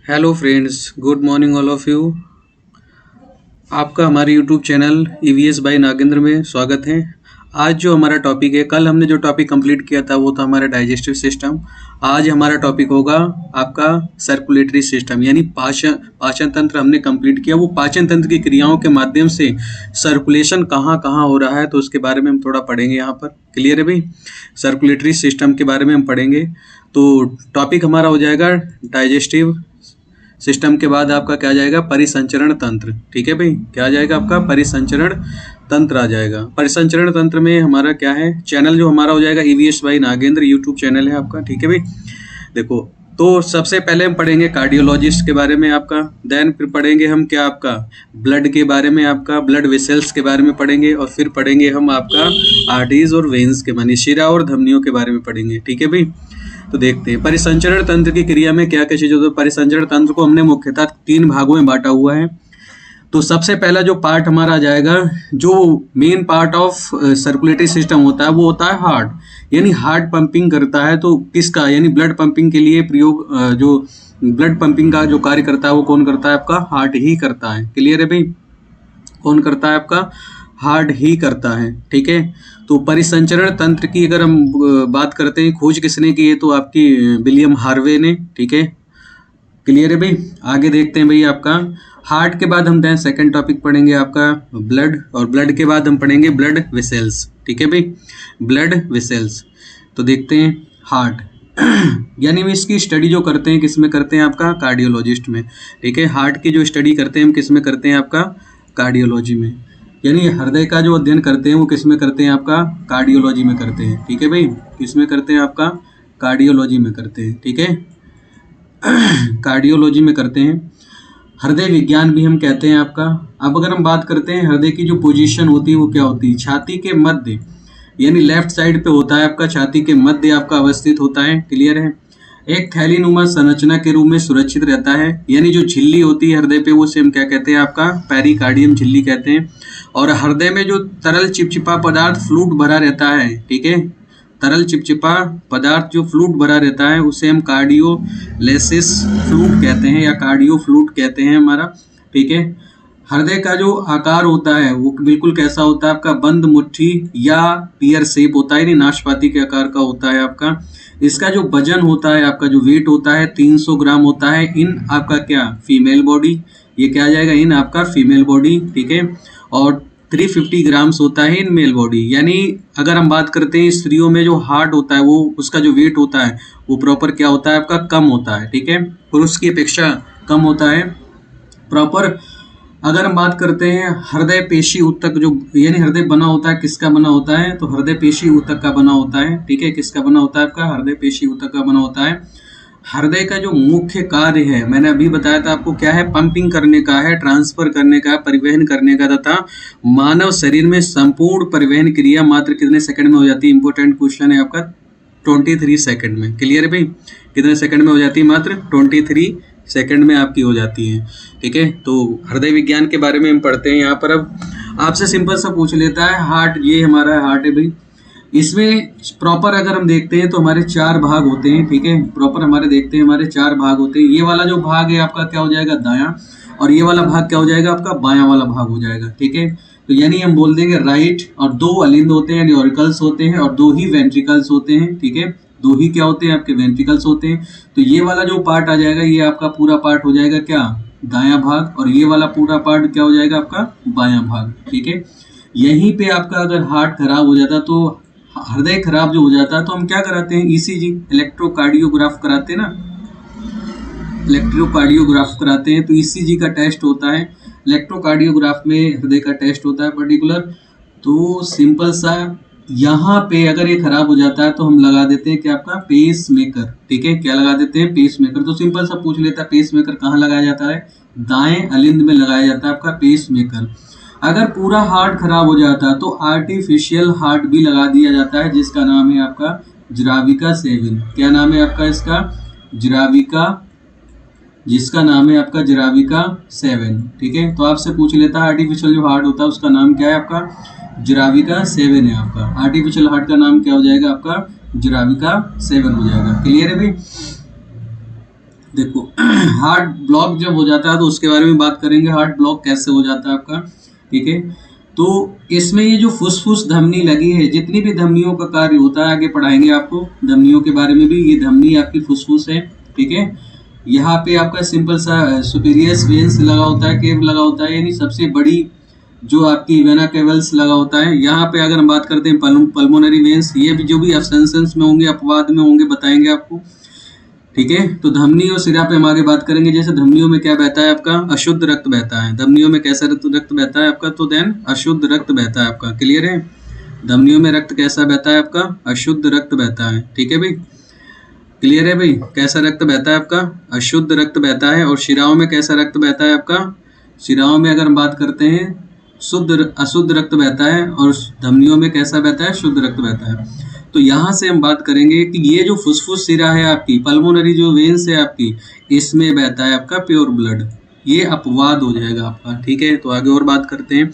Hello friends, good morning all of you. आपका हमारे YouTube channel EVS by Nagendra में स्वागत है। आज जो हमारा टॉपिक है, कल हमने जो टॉपिक कंप्लीट किया था वो था हमारा डाइजेस्टिव सिस्टम। आज हमारा टॉपिक होगा आपका सर्कुलेटरी सिस्टम, यानी पाचन पाचन तंत्र हमने कंप्लीट किया। वो पाचन तंत्र की क्रियाओं के माध्यम से सर्कुलेशन कहाँ कहाँ हो रहा है तो उसके बारे में हम थोड़ा पढ़ेंगे। यहाँ पर क्लियर है भाई? सर्कुलेटरी सिस्टम के बारे में हम पढ़ेंगे। तो टॉपिक हमारा हो जाएगा डाइजेस्टिव सिस्टम के बाद आपका क्या आ जाएगा? परिसंचरण तंत्र। ठीक है भाई, क्या आ जाएगा आपका? परिसंचरण तंत्र आ जाएगा। परिसंचरण तंत्र में हमारा क्या है? चैनल जो हमारा हो जाएगा EVS by Nagendra, YouTube channel है आपका। ठीक है भाई, देखो तो सबसे पहले हम पढ़ेंगे कार्डियोलॉजिस्ट के बारे में आपका, देन फिर पढ़ेंगे हम क्या आपका ब्लड के बारे में, आपका ब्लड वेसल्स के बारे में पढ़ेंगे, और फिर पढ़ेंगे हम आपका आर्टरीज और वेन्स के माने शिरा और धमनियों के बारे में पढ़ेंगे। ठीक है भाई, तो देखते हैं परिसंचरण तंत्र की क्रिया में क्या क्या चीजें होती है। परिसंचरण तंत्र को हमने मुख्यतः 3 भागों में बांटा हुआ है। तो सबसे पहला जो पार्ट हमारा आ जाएगा, जो main part of circulatory system होता है वो होता है हार्ट, यानी हार्ट पंपिंग करता है। तो किसका? यानी ब्लड पंपिंग के लिए प्रयोग जो ब्लड पंपिंग का जो कार्य करता है वो कौन करता है? आपका हार्ट ही करता है। क्लियर है भाई? कौन करता है? आपका हार्ट ही करता है। ठीक है, तो परिसंचरण तंत्र की अगर हम बात करते हैं, खोज किसने की है? तो आपकी विलियम हार्वे ने। ठीक है, क्लियर है भाई? आगे देखते हैं भाई, आपका हार्ट के बाद हम सेकंड टॉपिक पढ़ेंगे आपका ब्लड, और ब्लड के बाद हम पढ़ेंगे ब्लड वेसल्स। ठीक है भाई, ब्लड वेसल्स। तो देखते हैं हार्ट यानी हम इसकी स्टडी जो करते हैं किस में करते हैं? आपका कार्डियोलॉजिस्ट में। ठीक है, हार्ट की जो स्टडी करते हैं हम किस में करते हैं? आपका कार्डियोलॉजी में। यानी हृदय का जो अध्ययन करते हैं वो किस में करते हैं? आपका कार्डियोलॉजी में करते हैं। ठीक है भाई, किस में करते हैं? आपका कार्डियोलॉजी में करते हैं। ठीक है, कार्डियोलॉजी में करते हैं। हृदय विज्ञान भी हम कहते हैं आपका। अब अगर हम बात करते हैं हृदय की जो पोजीशन होती है वो क्या होती है? छाती के मध्य, यानी लेफ्ट साइड पे होता है आपका, छाती के मध्य आपका अवस्थित होता है। क्लियर है? एक थैलीनुमा संरचना के रूप में सुरक्षित रहता है, यानी जो झिल्ली होती है हृदय पे वो से हम क्या कहते हैं? आपका पेरिकार्डियम झिल्ली कहते हैं। और हृदय में जो तरल चिपचिपा पदार्थ फ्लूइड भरा रहता है, ठीक है, तरल चिपचिपा पदार्थ जो फ्लूइड भरा रहता है उसे हम कार्डियोलेसिस फ्लूइड कहते हैं या कार्डियो फ्लूइड कहते हैं हमारा। ठीक है, हृदय का जो आकार होता है वो बिल्कुल कैसा होता है? आपका बंद मुट्ठी या पियर शेप होता है, यानी नाशपाती के आकार का होता है आपका। इसका जो वजन होता है, आपका जो वेट होता है 300 ग्राम होता है इन आपका क्या? Female body. ये क्या आ जाएगा? इन आपका फीमेल बॉडी। ठीक है, और 350 ग्राम्स होता है इन मेल बॉडी। यानी अगर हम बात करते हैं स्त्रियों में जो हार्ट होता है वो उसका जो वेट होता है वो प्रॉपर क्या होता है? आपका कम होता है। ठीक है, पुरुष की अपेक्षा कम होता है प्रॉपर। अगर हम बात करते हैं हृदय पेशी ऊतक, जो यानी हृदय बना होता है किसका बना होता है? तो हृदय पेशी ऊतक का बना होता है। ठीक है, किसका बना होता है? आपका हृदय पेशी ऊतक का बना होता है। हृदय का जो मुख्य कार्य है मैंने अभी बताया था आपको, क्या है? पंपिंग करने का है, ट्रांसफर करने का, परिवहन करने का, तथा मानव शरीर में संपूर्ण परिवहन क्रिया मात्र कितने सेकंड में हो जाती है? इंपोर्टेंट क्वेश्चन है आपका, 23 सेकंड में। क्लियर है भाई? कितने सेकंड में हो जाती है? मात्र 23 सेकंड में आपकी हो जाती है। ठीक है, तो हृदय विज्ञान के बारे में हम पढ़ते हैं यहाँ पर। अब आपसे सिंपल सा पूछ लेता है हार्ट, ये हमारा हार्ट है भाई, इसमें प्रॉपर अगर हम देखते हैं तो हमारे 4 भाग होते हैं। ठीक है, प्रॉपर हमारे देखते हैं हमारे 4 भाग होते हैं। ये वाला जो भाग है आपका क्या हो जाएगा? दायां, और ये वाला भाग क्या हो जाएगा? आपका बायां वाला भाग हो जाएगा। ठीक है, तो यानी हम बोल देंगे राइट, और 2 अलिंद होते हैं यानी ऑरिकल्स होते हैं, और 2 ही वेंट्रिकल्स होते हैं। ठीक है, 2 ही क्या होते हैं? आपके वेंट्रिकल्स होते हैं। तो ये वाला जो पार्ट आ जाएगा ये आपका पूरा पार्ट हो जाएगा क्या? दायां भाग, और ये वाला पूरा पार्ट क्या हो जाएगा? आपका बायां भाग। ठीक है, यहीं पे आपका अगर हार्ट खराब हो जाता, तो हृदय खराब जो हो जाता है तो हम क्या कराते हैं? ईसीजी, इलेक्ट्रोकार्डियोग्राफ कराते हैं ना, इलेक्ट्रोकार्डियोग्राफ कराते हैं। तो ईसीजी का टेस्ट होता है, इलेक्ट्रोकार्डियोग्राफ में हृदय का टेस्ट होता है पर्टिकुलर। तो सिंपल सा यहाँ पे अगर ये खराब हो जाता है तो हम लगा देते हैं क्या? आपका पेस मेकर। ठीक है, क्या लगा देते हैं? Pace maker. तो सिंपल सा पूछ लेता है पेस मेकर कहाँ लगाया जाता है? दाएं अलिंद में लगाया जाता है आपका पेस मेकर। अगर पूरा हार्ट खराब हो जाता है तो आर्टिफिशियल हार्ट भी लगा दिया जाता है, जिसका नाम है आपका ज्राविका 7। क्या नाम है आपका इसका? ज्राविका, जिसका नाम है आपका ज्राविका 7। ठीक है, तो आपसे पूछ लेता है आर्टिफिशियल जो हार्ट होता है उसका नाम क्या है? आपका ज्राविका 7 है। आपका आर्टिफिशियल हार्ट का नाम क्या हो जाएगा? आपका ज्राविका 7 हो जाएगा। क्लियर है भाई? देखो हार्ट ब्लॉक जब हो जाता है तो उसके बारे में बात करेंगे, हार्ट ब्लॉक कैसे हो जाता है आपका, ठीक है। तो इसमें ये जो फुसफुस धमनी लगी है, जितनी भी धमनियों का कार्य होता है आगे पढ़ाएंगे आपको धमनियों के बारे में भी। ये धमनी आपकी फुसफुस है, ठीक है। यहाँ पे आपका सिंपल सा सुपीरियस वेन्स लगा होता है, केव लगा होता है, यानी सबसे बड़ी जो आपकी वेना केवल्स लगा होता है। यहाँ पे अगर हम बात करते हैं पल्मोनरी वेन्स, ये भी जो भी अब्सेंसेंस में होंगे, अपवाद में होंगे, बताएंगे आपको, ठीक है। तो धमनी और सिरा पे हम आगे बात करेंगे। जैसे धमनियों में क्या बहता है आपका, अशुद्ध रक्त बहता है। धमनियों में कैसा रक्त बहता है आपका, तो देन अशुद्ध रक्त बहता है आपका। क्लियर है? धमनियों में रक्त कैसा बहता है आपका, अशुद्ध रक्त बहता है, ठीक है भाई। क्लियर है भाई? कैसा रक्त बहता है आपका, अशुद्ध रक्त बहता है। और शिराओं में कैसा रक्त बहता है आपका, शिराओं में अगर हम बात करते हैं अशुद्ध रक्त बहता है। और धमनियों में कैसा बहता है, शुद्ध रक्त बहता है। तो यहाँ से हम बात करेंगे कि ये जो फुसफुस सिरा है आपकी, पल्मोनरी जो वेन्स है आपकी, इसमें बहता है आपका प्योर ब्लड। ये अपवाद हो जाएगा आपका, ठीक है। तो आगे और बात करते हैं।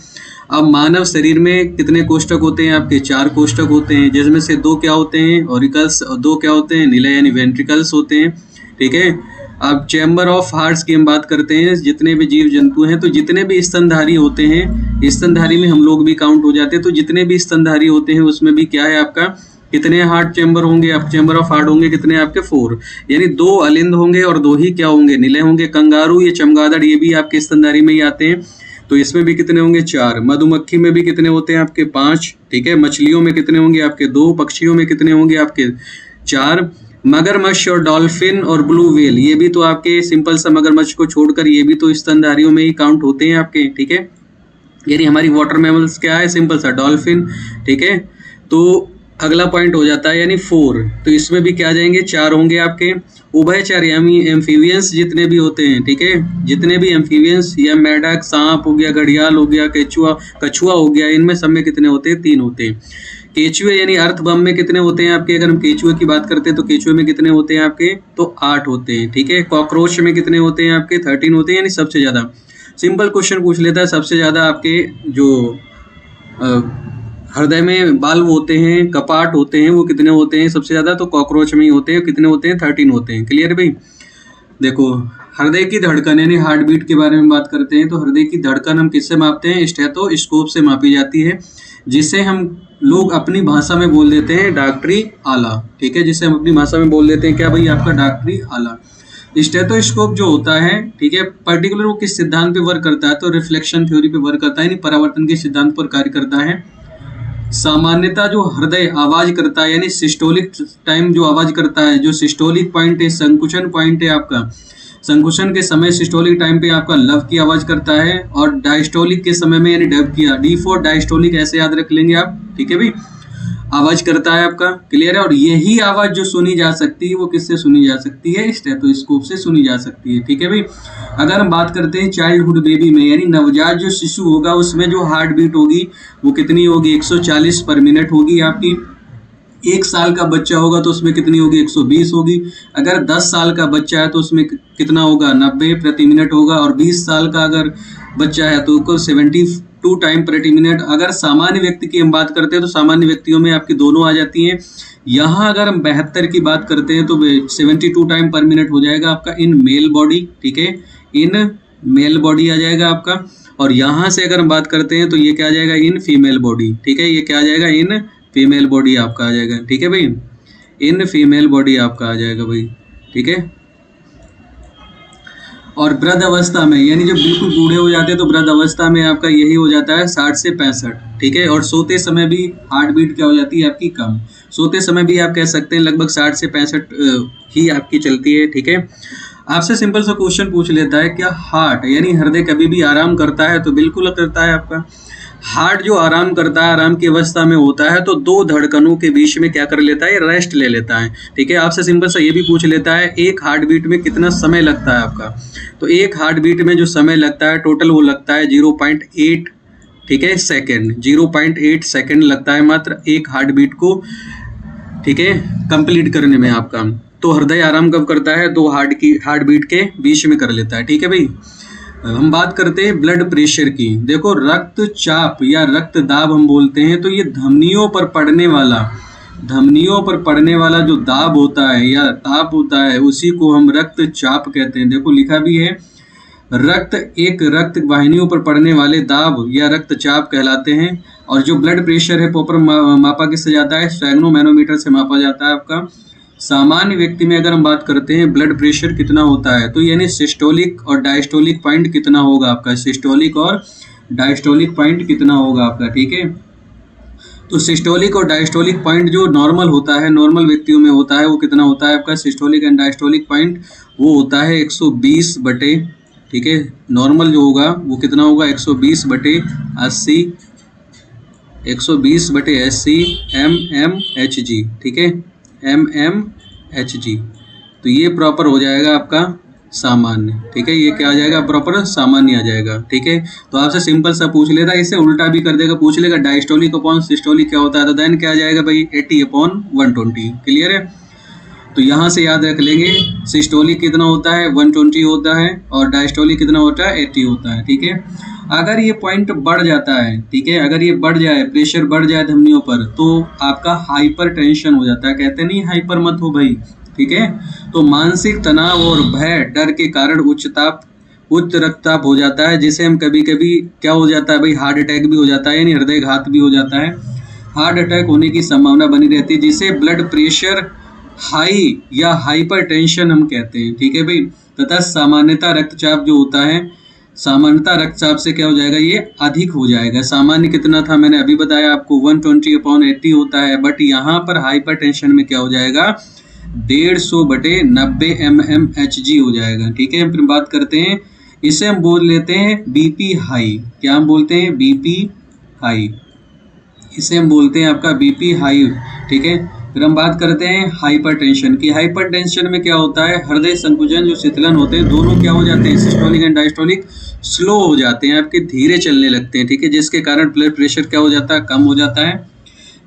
अब मानव शरीर में कितने कोष्ठक होते हैं आपके, 4 कोष्ठक होते हैं, जिसमें से 2 क्या होते हैं, ऑरिकल्स, और 2 क्या होते हैं, निलय यानी वेंट्रिकल्स होते हैं, ठीक है। अब चैम्बर ऑफ हार्ट्स की हम बात करते हैं। जितने भी जीव जंतु हैं, तो जितने भी स्तनधारी होते हैं, स्तनधारी में हम लोग भी काउंट हो जाते हैं, तो जितने भी स्तनधारी होते हैं उसमें भी क्या है आपका, कितने हार्ट चैम्बर होंगे, अब चैम्बर ऑफ हार्ट होंगे कितने आपके, 4, यानी 2 अलिंद होंगे और 2 ही क्या होंगे, निलय होंगे। कंगारू, ये चमगादड़, ये भी आपके स्तनधारी में ही आते हैं, तो इसमें भी कितने होंगे, 4। मधुमक्खी में भी कितने होते हैं आपके, 5, ठीक है। मछलियों में कितने होंगे आपके, 2। पक्षियों में कितने होंगे आपके, 4। मगरमच्छ और डॉल्फिन और ब्लू व्हेल, ये भी तो आपके, सिंपल सा मगरमच्छ को छोड़कर ये भी तो स्तनधारियों में ही काउंट होते हैं आपके, ठीक है। यानी हमारी वाटर मैमल्स क्या है, सिंपल सा डॉल्फिन, ठीक है। तो अगला पॉइंट हो जाता है यानी 4, तो इसमें भी क्या आ जाएंगे, 4 होंगे आपके। उभयचर यानी एम्फीबियंस जितने भी होते हैं, ठीक है, जितने भी एम्फीबियंस, या मेढक, सांप हो गया, घड़ियाल हो गया, कछुआ हो गया, इनमें सब में कितने होते हैं, 3 होते हैं। केचुए यानी अर्थवर्म में कितने होते हैं आपके, अगर हम केचुए की बात करते हैं तो केचुए में कितने होते हैं आपके, तो 8 होते हैं, ठीक है। कॉकरोच में कितने होते हैं आपके, 13 होते हैं, यानी सबसे ज़्यादा। सिंपल क्वेश्चन पूछ लेता है, सबसे ज़्यादा आपके जो हृदय में बाल्व होते हैं, कपाट होते हैं, वो कितने होते हैं सबसे ज़्यादा, तो कॉकरोच में ही होते हैं। कितने होते हैं, 13 होते हैं। क्लियर भाई? देखो हृदय की धड़कन यानी हार्ट बीट के बारे में बात करते हैं। तो हृदय की धड़कन हम किससे मापते हैं, स्टेथोस्कोप से मापी जाती है, जिसे हम लोग अपनी भाषा में बोल देते हैं डॉक्टरी आला, ठीक है। जिसे हम अपनी भाषा में बोल देते हैं क्या भाई, आपका डॉक्टरी आला। स्टेथोस्कोप जो होता है, ठीक है, पर्टिकुलर वो किस सिद्धांत पे वर्क करता है, तो रिफ्लेक्शन थ्योरी पे वर्क करता है, यानी परावर्तन के सिद्धांत पर कार्य करता है। सामान्यता जो हृदय आवाज करता है, यानी सिस्टोलिक टाइम जो आवाज करता है, जो सिस्टोलिक पॉइंट है, संकुचन पॉइंट है आपका, संकुचन के समय सिस्टोलिक टाइम पे आपका लव की आवाज करता है, और डायस्टोलिक के समय में यानी डब की, डी फॉर डायस्टोलिक ऐसे याद रख लेंगे आप, ठीक है भाई, आवाज करता है आपका। क्लियर है? और यही आवाज जो सुनी जा सकती है वो किससे सुनी जा सकती है, स्टेथोस्कोप से सुनी जा सकती है, ठीक है भाई। अगर हम बात करते हैं चाइल्डहुड बेबी में, यानी नवजात जो शिशु होगा, उसमें जो हार्ट बीट होगी वो कितनी होगी, 140 पर मिनट होगी आपकी। 1 साल का बच्चा होगा तो उसमें कितनी होगी, 120 होगी। अगर 10 साल का बच्चा है तो उसमें कितना होगा, 90 प्रति मिनट होगा। और 20 साल का अगर बच्चा है तो उसको 72 टाइम प्रति मिनट। अगर सामान्य व्यक्ति की हम बात करते हैं तो सामान्य व्यक्तियों में आपकी दोनों आ जाती हैं। यहाँ अगर हम 72 की बात करते हैं तो 72 टाइम पर मिनट हो जाएगा आपका इन मेल बॉडी, ठीक है, इन मेल बॉडी आ जाएगा आपका। और यहाँ से अगर हम बात करते हैं तो ये क्या आ जाएगा, इन फीमेल बॉडी, ठीक है, ये क्या आ जाएगा, इन फीमेल बॉडी आपका आ जाएगा, ठीक है भाई, इन फीमेल बॉडी आपका आ जाएगा भाई, ठीक है। और वृद्ध अवस्था में, यानी जब बिल्कुल बूढ़े हो जाते हैं तो वृद्ध अवस्था में आपका यही हो जाता है 60 से 65, ठीक है। और सोते समय भी हार्ट बीट क्या हो जाती है आपकी, कम। सोते समय भी आप कह सकते हैं लगभग 60 से 65 ही आपकी चलती है, ठीक है। आपसे सिंपल सा क्वेश्चन पूछ लेता है, क्या हार्ट यानी हृदय कभी भी आराम करता है, तो बिल्कुल करता है आपका। हार्ट जो आराम करता है, आराम की अवस्था में होता है, तो 2 धड़कनों के बीच में क्या कर लेता है, रेस्ट ले लेता है, ठीक है। आपसे सिंपल सा ये भी पूछ लेता है, एक हार्ट बीट में कितना समय लगता है आपका, तो एक हार्ट बीट में जो समय लगता है टोटल वो लगता है 0.8, ठीक है, सेकेंड। 0.8 सेकेंड लगता है मात्र एक हार्ट बीट को, ठीक है, कंप्लीट करने में आपका। तो हृदय आराम कब करता है, 2 हार्ट बीट के बीच में कर लेता है, ठीक है भाई। हम बात करते हैं ब्लड प्रेशर की। देखो रक्तचाप या रक्त दाब हम बोलते हैं, तो ये धमनियों पर पड़ने वाला धमनियों पर पड़ने वाला जो दाब होता है या ताप होता है उसी को हम रक्तचाप कहते हैं। देखो लिखा भी है, रक्त वाहिनियों पर पड़ने वाले दाब या रक्तचाप कहलाते हैं। और जो ब्लड प्रेशर है प्रॉपर मापा किससे जाता है, स्फेग्नोमैनोमीटर से मापा जाता है आपका। सामान्य व्यक्ति में अगर हम बात करते हैं ब्लड प्रेशर कितना होता है, तो यानी सिस्टोलिक और डायस्टोलिक पॉइंट कितना होगा आपका, सिस्टोलिक और डायस्टोलिक पॉइंट कितना होगा आपका, ठीक है। तो सिस्टोलिक और डायस्टोलिक पॉइंट जो नॉर्मल होता है, नॉर्मल व्यक्तियों में होता है, वो कितना होता है आपका सिस्टोलिक एंड डायस्टोलिक पॉइंट, वो होता है 120 बटे, ठीक है। नॉर्मल जो होगा वो कितना होगा 120 बटे 80, 120 बटे 80 mmHg, ठीक है, mmHg। तो ये प्रॉपर हो जाएगा आपका सामान्य, ठीक है। ये क्या आ जाएगा, प्रॉपर सामान्य आ जाएगा, ठीक है। तो आपसे सिंपल सा पूछ लेता है, इसे उल्टा भी कर देगा, पूछ लेगा डायस्टोलिक अपॉन सिस्टोलिक क्या होता है, तो देन क्या आ जाएगा भाई 80/120। क्लियर है। तो यहाँ से याद रख लेंगे सिस्टोलिक कितना होता है 120 होता है और डायस्टोलिक कितना होता है 80 होता है, ठीक है। अगर ये पॉइंट बढ़ जाता है, ठीक है, अगर ये बढ़ जाए, प्रेशर बढ़ जाए धमनियों पर, तो आपका हाइपर टेंशन हो जाता है। कहते नहीं हाइपर मत हो भाई, ठीक है। तो मानसिक तनाव और भय डर के कारण उच्च रक्तचाप हो जाता है, जिसे हम कभी कभी क्या हो जाता है भाई, हार्ट अटैक भी हो जाता है, यानी हृदयघात भी हो जाता है। हार्ट अटैक होने की संभावना बनी रहती है, जिसे ब्लड प्रेशर हाई या हाइपर टेंशन हम कहते हैं, ठीक है भाई। तथा सामान्यतः रक्तचाप जो होता है, सामान्यतः रक्तचाप से क्या हो जाएगा, ये अधिक हो जाएगा। सामान्य कितना था मैंने अभी बताया आपको 120/80 होता है, बट यहाँ पर हाइपर टेंशन में क्या हो जाएगा 150 बटे 90 mmHg हो जाएगा, ठीक है। फिर बात करते हैं, इसे हम बोल लेते हैं बीपी हाई। क्या हम बोलते हैं, बीपी हाई, इसे हम बोलते हैं आपका बीपी हाई, ठीक है। फिर हम बात करते हैं हाइपरटेंशन की। हाइपरटेंशन में क्या होता है, हृदय संकुचन जो शीतलन होते हैं दोनों क्या हो जाते हैं, सिस्टोलिक एंड डायस्टोलिक स्लो हो जाते हैं, आपके धीरे चलने लगते हैं, ठीक है, जिसके कारण ब्लड प्रेशर क्या हो जाता है, कम हो जाता है।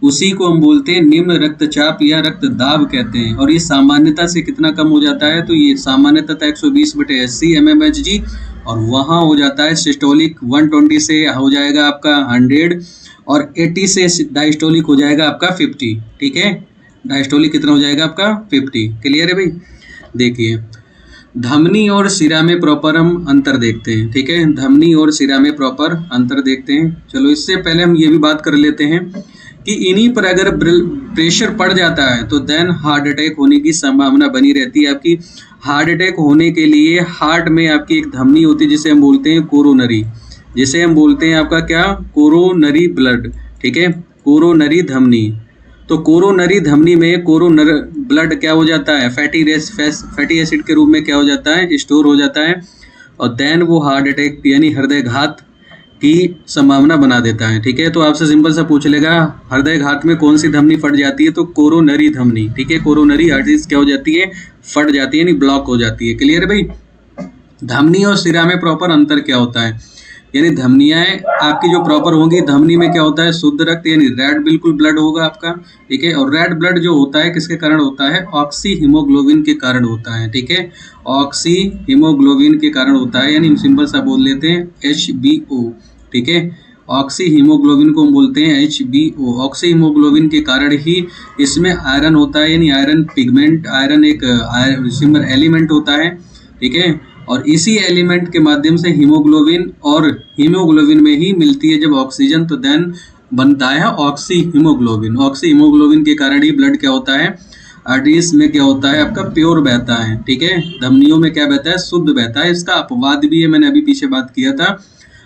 उसी को हम बोलते हैं निम्न रक्तचाप या रक्तदाब कहते हैं। और ये सामान्यता से कितना कम हो जाता है, तो ये सामान्यतः 120/80 mmHg, और वहाँ हो जाता है सिस्टोलिक 120 से हो जाएगा आपका 100, और 80 से डायस्टोलिक हो जाएगा आपका 50, ठीक है। डायस्टोलिक कितना हो जाएगा आपका 50। क्लियर है भाई। देखिए धमनी और शिरा में प्रॉपर हम अंतर देखते हैं, ठीक है, धमनी और शिरा में प्रॉपर अंतर देखते हैं। चलो इससे पहले हम ये भी बात कर लेते हैं कि इन्हीं पर अगर प्रेशर पड़ जाता है तो देन हार्ट अटैक होने की संभावना बनी रहती है आपकी। हार्ट अटैक होने के लिए हार्ट में आपकी एक धमनी होती है जिसे हम बोलते हैं कोरोनरी, जिसे हम बोलते हैं आपका क्या, कोरोनरी ब्लड, ठीक है, कोरोनरी धमनी। तो कोरोनरी धमनी में कोरोनर ब्लड क्या हो जाता है, फैटी एसिड के रूप में क्या हो जाता है, स्टोर हो जाता है, और देन वो हार्ट अटैक यानी हृदयघात की संभावना बना देता है, ठीक है। तो आपसे सिंपल सा पूछ लेगा हृदयघात में कौन सी धमनी फट जाती है, तो कोरोनरी धमनी, ठीक है, कोरोनरी आर्टरीज क्या हो जाती है, फट जाती है, यानी ब्लॉक हो जाती है। क्लियर है भाई। धमनी और शिरा में प्रॉपर अंतर क्या होता है, यानी धमनियाँ आपकी जो प्रॉपर होंगी, धमनी में क्या होता है शुद्ध रक्त यानी रेड बिल्कुल ब्लड होगा आपका, ठीक है। और रेड ब्लड जो होता है किसके कारण होता है, ऑक्सी हीमोग्लोबिन के कारण होता है, ठीक है, ऑक्सी हीमोग्लोबिन के कारण होता है, यानी सिंपल सा बोल लेते हैं HBO, ठीक है। ऑक्सी हीमोग्लोबिन को हम बोलते हैं HBO। ऑक्सी हीमोग्लोबिन के कारण ही इसमें आयरन होता है, यानी आयरन पिगमेंट, आयरन एक सिंबल एलिमेंट होता है, ठीक है। और इसी एलिमेंट के माध्यम से हीमोग्लोबिन, और हीमोग्लोबिन में ही मिलती है जब ऑक्सीजन, तो देन बनता है ऑक्सी हीमोग्लोबिन। ऑक्सी हीमोग्लोबिन के कारण ही ब्लड क्या होता है, आर्टरीज में क्या होता है आपका प्योर बहता है, ठीक है, धमनियों में क्या बहता है, शुद्ध बहता है। इसका अपवाद भी है, मैंने अभी पीछे बात किया था।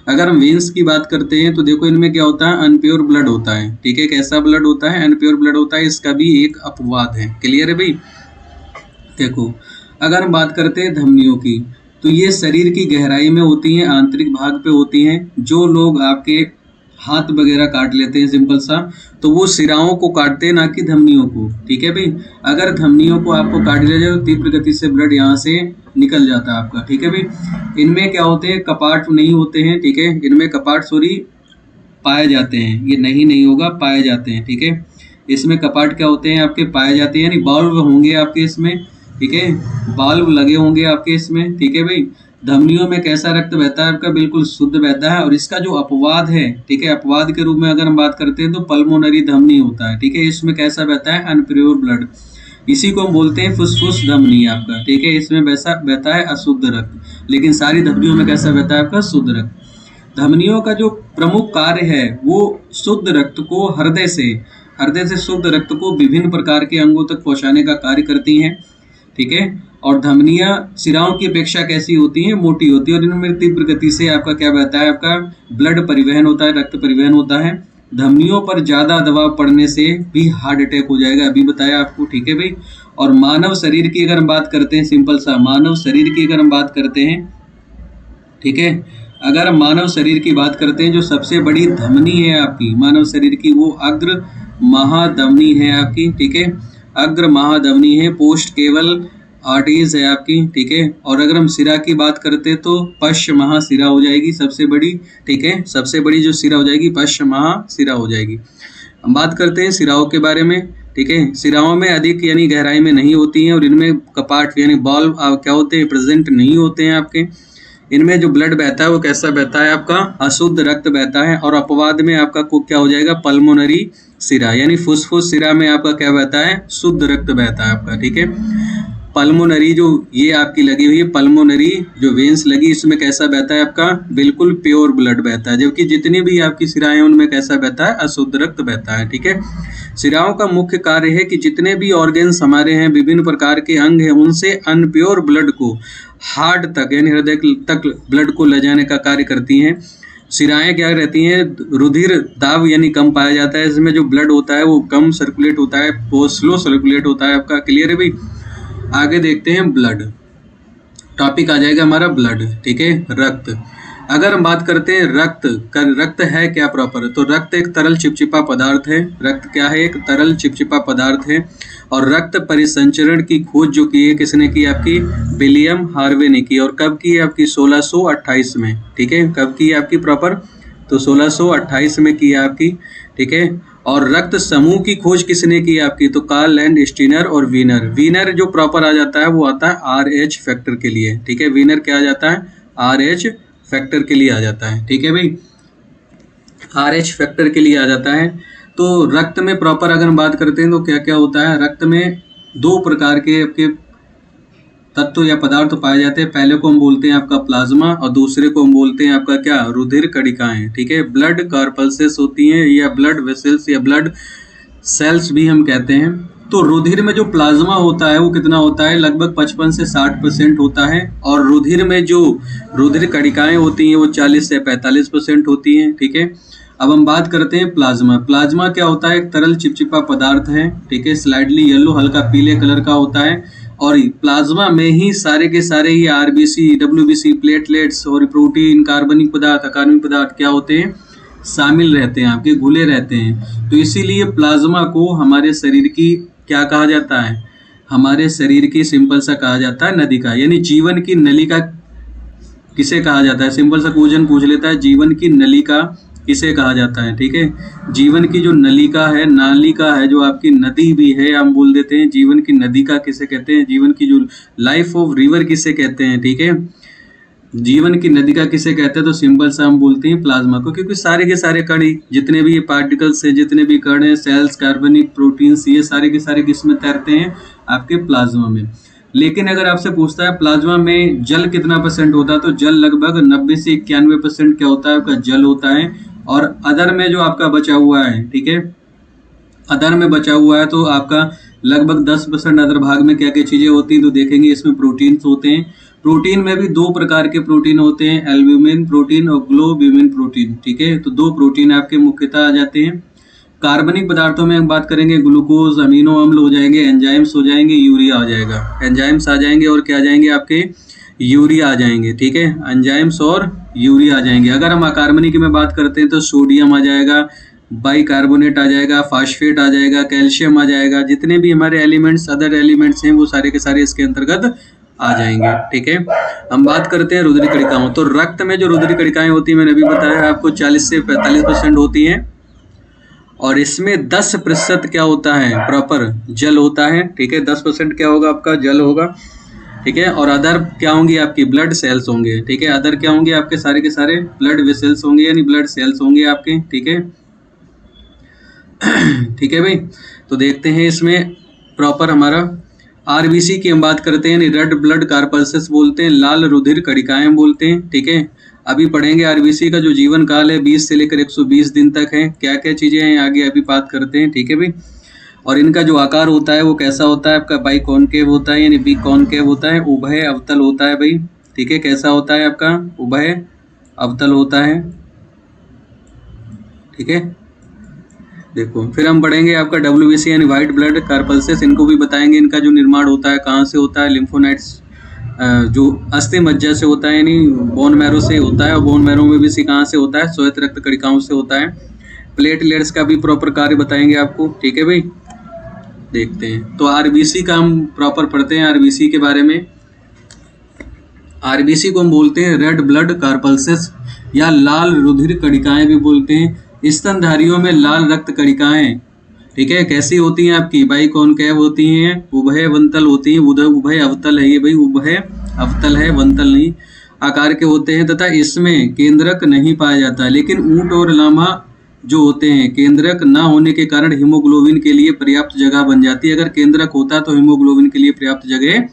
अगर हम वेन्स की बात करते हैं तो देखो इनमें क्या होता है, अनप्योर ब्लड होता है, ठीक है। कैसा ब्लड होता है, अनप्योर ब्लड होता है, इसका भी एक अपवाद है। क्लियर है भाई। देखो अगर हम बात करते हैं धमनियों की, तो ये शरीर की गहराई में होती हैं, आंतरिक भाग पे होती हैं। जो लोग आपके हाथ वगैरह काट लेते हैं सिंपल सा, तो वो शिराओं को काटते हैं, ना कि धमनियों को, ठीक है भाई। अगर धमनियों को आपको काट लिया जाए तो तीव्र गति से ब्लड यहाँ से निकल जाता है आपका, ठीक है भाई। इनमें क्या होते हैं, कपाट नहीं होते हैं, ठीक है, इनमें कपाट पाए जाते हैं, ये नहीं होगा, पाए जाते हैं, ठीक है। इसमें कपाट क्या होते हैं आपके, पाए जाते हैं, यानी वाल्व होंगे आपके इसमें, ठीक है, बाल्ब लगे होंगे आपके इसमें, ठीक है भाई। धमनियों में कैसा रक्त बहता है आपका, बिल्कुल शुद्ध बहता है। और इसका जो अपवाद है, ठीक है, अपवाद के रूप में अगर हम बात करते हैं तो पल्मोनरी धमनी होता है, ठीक है, इसमें कैसा बहता है, अनप्योर ब्लड, इसी को हम बोलते हैं फुसफुस धमनी आपका, ठीक है, इसमें वैसा बहता है अशुद्ध रक्त, लेकिन सारी धमनियों में कैसा बहता है आपका, शुद्ध रक्त। धमनियों का जो प्रमुख कार्य है वो शुद्ध रक्त को हृदय से शुद्ध रक्त को विभिन्न प्रकार के अंगों तक पहुंचाने का कार्य करती हैं, ठीक है। और धमनियां सिराओं की अपेक्षा कैसी होती हैं, मोटी होती है, और इनमें तीव्र गति से आपका क्या बहता है, आपका ब्लड परिवहन होता है, रक्त परिवहन होता है। धमनियों पर ज्यादा दबाव पड़ने से भी हार्ट अटैक हो जाएगा, अभी बताया आपको, ठीक है भाई। और मानव शरीर की अगर हम बात करते हैं, सिंपल सा मानव शरीर की अगर हम बात करते हैं, ठीक है, अगर हम मानव शरीर की बात करते हैं, जो सबसे बड़ी धमनी है आपकी मानव शरीर की, वो अग्र महाधमनी है आपकी, ठीक है, अग्र महाधमनी है। पोस्ट केवल आर्टरीज है आपकी, ठीक है। और अगर हम सिरा की बात करते हैं तो पश्च महाशिरा हो जाएगी सबसे बड़ी, ठीक है, सबसे बड़ी जो सिरा हो जाएगी पश्च महाशिरा हो जाएगी। हम बात करते हैं सिराओं के बारे में, ठीक है। सिराओं में अधिक यानी गहराई में नहीं होती हैं, और इनमें कपाट यानी बॉल क्या होते हैं, प्रेजेंट नहीं होते हैं आपके। इनमें जो ब्लड बहता है वो कैसा बहता है आपका, अशुद्ध रक्त बहता है। और अपवाद में आपका को क्या हो जाएगा, पल्मोनरी सिरा यानी फुसफुस सिरा में आपका क्या बहता है, शुद्ध रक्त बहता है आपका, ठीक है। पल्मोनरी जो ये आपकी लगी हुई है, पल्मोनरी जो वेन्स लगी, इसमें कैसा बहता है आपका, बिल्कुल प्योर ब्लड बहता है। जबकि जितनी भी आपकी सिराएं हैं उनमें कैसा बहता है, अशुद्ध रक्त बहता है, ठीक है। सिराओं का मुख्य कार्य है कि जितने भी ऑर्गेन्स हमारे हैं, विभिन्न प्रकार के अंग हैं, उनसे अनप्योर ब्लड को हार्ट तक यानी हृदय तक ब्लड को ले जाने का कार्य करती हैं। सिराएं क्या रहती हैं, रुधिर दाब यानी कम पाया जाता है, इसमें जो ब्लड होता है वो कम सर्कुलेट होता है, बहुत स्लो सर्कुलेट होता है आपका, क्लियर है भाई। आगे देखते हैं ब्लड, टॉपिक आ जाएगा हमारा ब्लड, ठीक है, रक्त। अगर हम बात करते हैं रक्त है क्या प्रॉपर, तो रक्त एक तरल चिपचिपा पदार्थ है। रक्त क्या है, एक तरल चिपचिपा पदार्थ है। और रक्त परिसंचरण की खोज जो की है किसने की, आपकी विलियम हार्वे ने की। और कब की है आपकी, 1628 में, ठीक है। कब की है आपकी प्रॉपर, तो 1628 में की है आपकी, ठीक है। और रक्त समूह की खोज किसने की आपकी, तो कार्ल लैंड स्टीनर और वीनर जो प्रॉपर आ जाता है वो आता है RH फैक्टर के लिए, ठीक है। वीनर क्या आ जाता है, RH फैक्टर के लिए आ जाता है, ठीक है भाई, RH फैक्टर के लिए आ जाता है। तो रक्त में प्रॉपर अगर हम बात करते हैं तो क्या क्या होता है, रक्त में दो प्रकार के आपके तत्व या पदार्थ पाए जाते हैं। पहले को हम बोलते हैं आपका प्लाज्मा, और दूसरे को हम बोलते हैं आपका क्या, रुधिर कणिकाएं, ठीक है। ब्लड कार्पल्सेस होती हैं, या ब्लड वेसल्स या ब्लड सेल्स भी हम कहते हैं। तो रुधिर में जो प्लाज्मा होता है वो कितना होता है, लगभग 55 से 60% होता है। और रुधिर में जो रुधिर कणिकाएं होती हैं वो 40 से 45% होती हैं, ठीक है। अब हम बात करते हैं प्लाज्मा। प्लाज्मा क्या होता है, एक तरल चिपचिपा पदार्थ है, ठीक है, स्लाइडली येलो हल्का पीले कलर का होता है। और प्लाज्मा में ही सारे के सारे ये RBC, WBC, प्लेटलेट्स और प्रोटीन, कार्बनिक पदार्थ, अकार्बनिक पदार्थ क्या होते हैं, शामिल रहते हैं, आपके घुले रहते हैं। तो इसीलिए प्लाज्मा को हमारे शरीर की क्या कहा जाता है, हमारे शरीर की सिंपल सा कहा जाता है नलिका, यानी जीवन की नलिका किसे कहा जाता है, सिंपल सा क्वेश्चन पूछ लेता है, जीवन की नलिका किसे कहा जाता है, ठीक है। जीवन की जो नलिका है, नालिका है, जो आपकी नदी भी है, हम बोल देते हैं जीवन की नदी का किसे कहते हैं, जीवन की जो लाइफ ऑफ रिवर किसे कहते हैं, ठीक है। जीवन की नदी का किसे कहते हैं, तो सिंपल सा हम बोलते हैं प्लाज्मा को, क्योंकि सारे के सारे कण, जितने भी ये पार्टिकल्स है, जितने भी कण हैं, सेल्स, कार्बनिक, प्रोटीन्स, ये सारे के सारे किस में तैरते हैं, आपके प्लाज्मा में। लेकिन अगर आपसे पूछता है प्लाज्मा में जल कितना % होता है, तो जल लगभग 90 से 91% क्या होता है, आपका जल होता है। और अदर में जो आपका बचा हुआ है, ठीक है, अदर में बचा हुआ है तो आपका लगभग 10% अदर भाग में क्या क्या चीजें होती हैं, तो देखेंगे इसमें प्रोटीन्स होते हैं। प्रोटीन में भी दो प्रकार के प्रोटीन होते हैं, एल्ब्यूमिन प्रोटीन और ग्लोब्यूमिन प्रोटीन, ठीक है। तो दो प्रोटीन आपके मुख्यतः आ जाते हैं। कार्बनिक पदार्थों में हम बात करेंगे, ग्लूकोज, अमीनो अम्ल हो जाएंगे, एंजाइम्स हो जाएंगे, यूरिया आ जाएगा, एंजाइम्स आ जाएंगे, और क्या आ जाएंगे आपके, यूरिया आ जाएंगे, ठीक है, एंजाइम्स और यूरिया आ जाएंगे। अगर हम अकार्बनिक में बात करते हैं तो सोडियम आ जाएगा, बाइकार्बोनेट आ जाएगा, फास्फेट आ जाएगा, कैल्शियम आ जाएगा, जितने भी हमारे एलिमेंट्स, अदर एलिमेंट्स हैं, वो सारे के सारे इसके अंतर्गत आ जाएंगे, ठीक है। हम बात करते हैं रुधिर कणिकाओं। तो रक्त में जो रुधिर कणिकाएं होती हैं, मैंने अभी बताया आपको 40 से 45% होती हैं। और इसमें 10% क्या होता है, प्रॉपर जल होता है, ठीक है। 10% क्या होगा आपका, जल होगा, ठीक है। और अदर क्या होंगी आपकी, ब्लड सेल्स होंगे, ठीक है। अदर क्या होंगे आपके सारे के सारे ब्लड वेसल्स होंगे, यानी ब्लड सेल्स होंगे आपके, ठीक है। ठीक है भाई, तो देखते हैं इसमें प्रॉपर हमारा आरबीसी की हम बात करते हैं, रेड ब्लड कार्पल्सेस बोलते हैं, लाल रुधिर कणिकाएं बोलते हैं, ठीक है। अभी पढ़ेंगे आरबीसी का जो जीवन काल है 20 से लेकर 120 दिन तक है, क्या क्या चीजें हैं आगे अभी बात करते हैं, ठीक है भाई। और इनका जो आकार होता है वो कैसा होता है आपका, बाई कॉनकेव होता है, यानी बी कॉनकेव होता है, उभय अवतल होता है भाई, ठीक है। कैसा होता है आपका, उभय अवतल होता है, ठीक है। देखो फिर हम पढ़ेंगे आपका डब्ल्यूबीसी यानी व्हाइट ब्लड कार्पल्सेस, इनको भी बताएंगे, इनका जो निर्माण होता है कहाँ से होता है, लिम्फोनाइट्स जो अस्थि मज्जा से होता है, यानी बोन मैरो से होता है, और बोन मैरो में भी कहाँ से होता है, श्वेत रक्त कणिकाओं से होता है। प्लेटलेट्स का भी प्रॉपर कार्य बताएंगे आपको, ठीक है भाई। देखते हैं, तो आरबीसी का हम प्रॉपर पढ़ते हैं, आरबीसी के बारे में। आरबीसी को हम बोलते हैं रेड ब्लड कार्पल्सेस या लाल रुधिर कणिकाएं भी बोलते हैं। स्तनधारियों में लाल रक्त कणिकाएं, ठीक है, कैसी होती हैं आपकी, बाई कॉनकेव होती हैं, उभय वंतल होती हैं, उभय अवतल है ये भाई, उभय अवतल है, वंतल नहीं, आकार के होते हैं, तथा इसमें केंद्रक नहीं पाया जाता। लेकिन ऊंट और लामा जो होते हैं, केंद्रक ना होने के कारण हीमोग्लोबिन के लिए पर्याप्त जगह बन जाती है। अगर केंद्रक होता तो हीमोग्लोबिन के लिए पर्याप्त जगह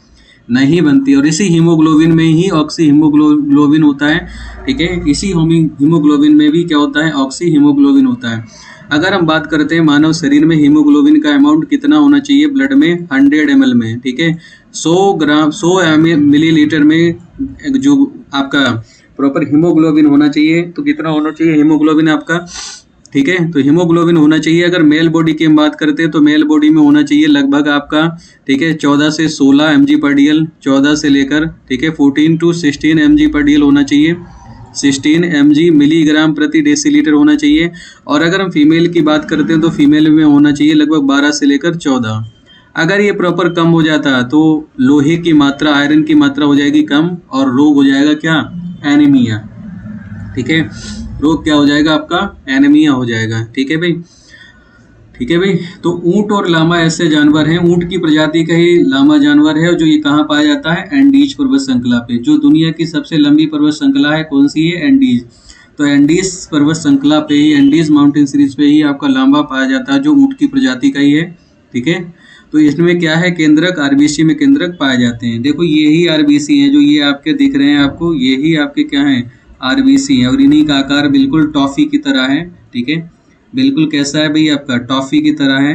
नहीं बनती, और इसी हीमोग्लोबिन में ही ऑक्सी हीमोग्लोबिन होता है, ठीक है। इसी हीमोग्लोबिन में भी क्या होता है, ऑक्सी हीमोग्लोबिन होता है। अगर हम बात करते हैं मानव शरीर में हीमोग्लोबिन का अमाउंट कितना होना चाहिए ब्लड में, 100 ml में, ठीक है। 100 मिलीलीटर में जो आपका प्रॉपर हीमोग्लोबिन होना चाहिए, तो कितना होना चाहिए हीमोग्लोबिन आपका, ठीक है। तो हीमोग्लोबिन होना चाहिए, अगर मेल बॉडी की हम बात करते हैं तो मेल बॉडी में होना चाहिए लगभग आपका, ठीक है, 14 से 16 mg/dl, 14 से लेकर, ठीक है, 14 to 16 mg/dl होना चाहिए, 16 mg मिलीग्राम प्रति डेसीलीटर होना चाहिए। और अगर हम फीमेल की बात करते हैं तो फीमेल में होना चाहिए लगभग 12 से लेकर 14। अगर ये प्रॉपर कम हो जाता तो लोहे की मात्रा, आयरन की मात्रा हो जाएगी कम, और रोग हो जाएगा क्या, एनीमिया, ठीक है। रोग क्या हो जाएगा आपका, एनीमिया हो जाएगा, ठीक है भाई, ठीक है भाई। तो ऊंट और लामा ऐसे जानवर हैं, ऊंट की प्रजाति का ही लामा जानवर है, जो ये कहाँ पाया जाता है, एंडीज पर्वत श्रृंखला पे। जो दुनिया की सबसे लंबी पर्वत श्रृंखला है कौन सी है, एंडीज। तो एंडीज पर्वत श्रृंखला पे ही, एंडीज माउंटेन सीरीज पे ही आपका लामा पाया जाता है, जो ऊंट की प्रजाति का ही है, ठीक है। तो इसमें क्या है, केंद्रक, आरबीसी में केंद्रक पाए जाते हैं। देखो यही आरबीसी है जो ये आपके दिख रहे हैं आपको, यही आपके क्या है, आरबीसी है, और इन्हीं का आकार बिल्कुल टॉफी की तरह है, ठीक है। बिल्कुल कैसा है भाई आपका, टॉफी की तरह है,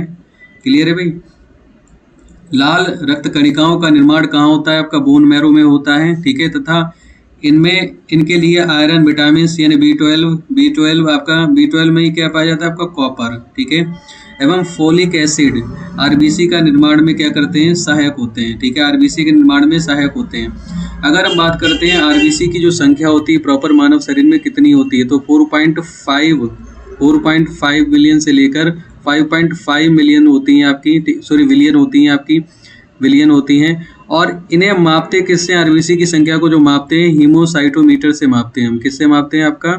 क्लियर है भाई। लाल रक्त कणिकाओं का निर्माण कहाँ होता है आपका, बोन मैरो में होता है, ठीक है। तथा इनमें, इनके लिए आयरन, विटामिन यानी B12 आपका, B12 में ही क्या पाया जाता है आपका, कॉपर, ठीक है, एवं फोलिक एसिड आरबीसी का निर्माण में क्या करते हैं, सहायक होते हैं, ठीक है। आरबीसी के निर्माण में सहायक होते हैं। अगर हम बात करते हैं आरबीसी की जो संख्या होती है प्रॉपर मानव शरीर में कितनी होती है, तो 4.5 बिलियन से लेकर 5.5 मिलियन होती हैं आपकी, सॉरी विलियन होती हैं आपकी, विलियन होती हैं। और इन्हें मापते किससे, आरबीसी की संख्या को जो मापते हैं, हीमोसाइटोमीटर से मापते हैं हम। किससे मापते हैं आपका,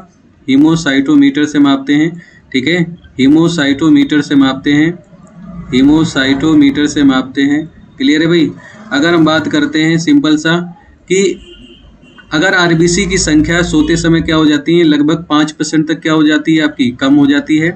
हीमोसाइटोमीटर से मापते हैं, ठीक है। हीमोसाइटोमीटर से मापते हैं, हीमोसाइटोमीटर से मापते हैं, क्लियर है भाई। अगर हम बात करते हैं सिंपल सा कि अगर आरबीसी की संख्या सोते समय क्या हो जाती है, लगभग 5% तक क्या हो जाती है आपकी, कम हो जाती है,